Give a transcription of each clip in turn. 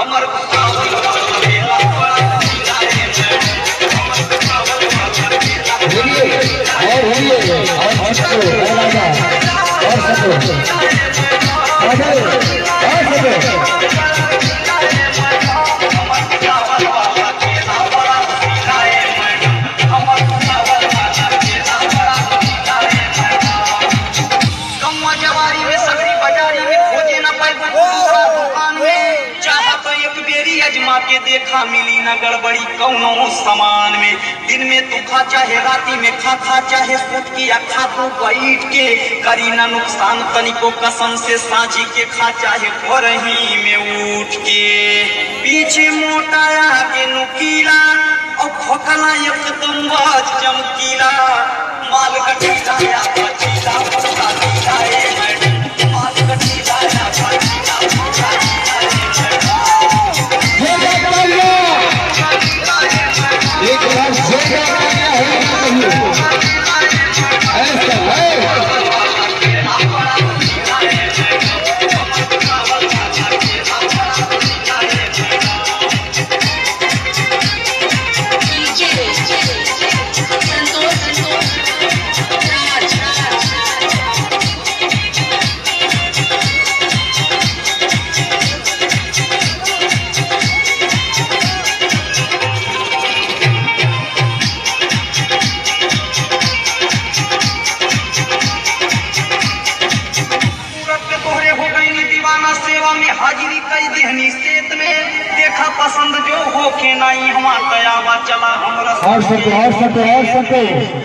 हमर चावल केला बड़ा खिलाए के देखा मिली न गड़बड़ी कौनो सामान में। दिन में तू खा चाहे राती में खा चाहे सूत की अखा तू बैठ के करी न नुकसान तनिको कसम से साझी के खा चाहे भोरही में उठ के। पीछे मोटाया के नुकीला और खोखला एकदम चमकीला माल कटीला या पचीला माल कटीला या पचीला एक बार ऐसा है। हाजिरी कई देहनी सेत में देखा पसंद जो हो के नहीं हमार दयावा चला हमरा और सके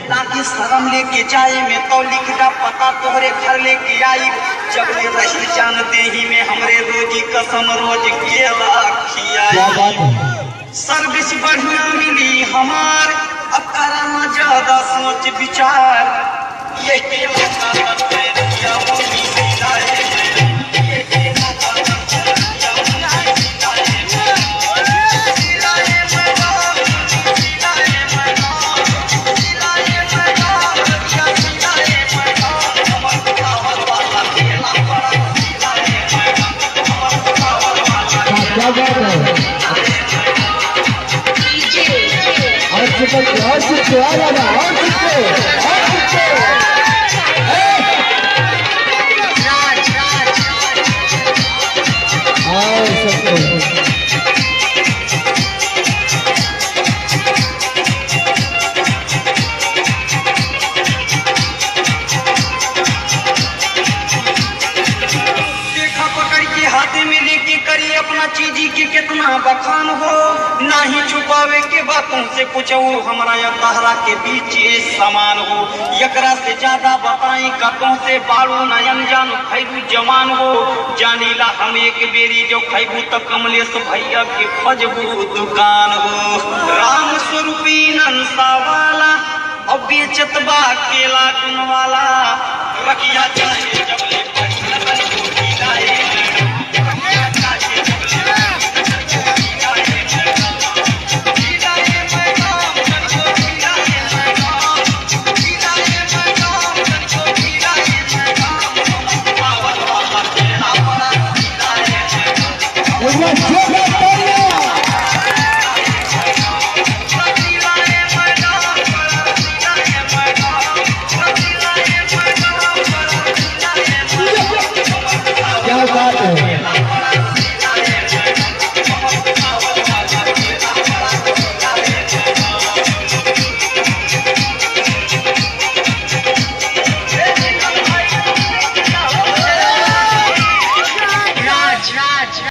ताकि शर्म लेके जाए में तो लिख जा पता तोहरे घर लेके आई जब ले रही जानते ही में हमरे रोजी कसम रोज केला खियाई। सर्विस बढ़िया मिली हमार अब करना ज्यादा सोच विचार ये केला का दिया मम्मी सिलाए चीजी की कितना बखान हो नहीं छुपावे के बातों से पूछो हमारा या तहरा के बीच समान हो। यकरा से ज्यादा बताई कतों से बाड़ू नयन जान खैबू जवान हो जानीला हम एक बेरी जो खैबू तो कमलेश भैया के फजबू दुकान हो। राम स्वरूपी नंसा वाला और बेचत बा केला गुन वाला रखिया चाहे जबले Let's go.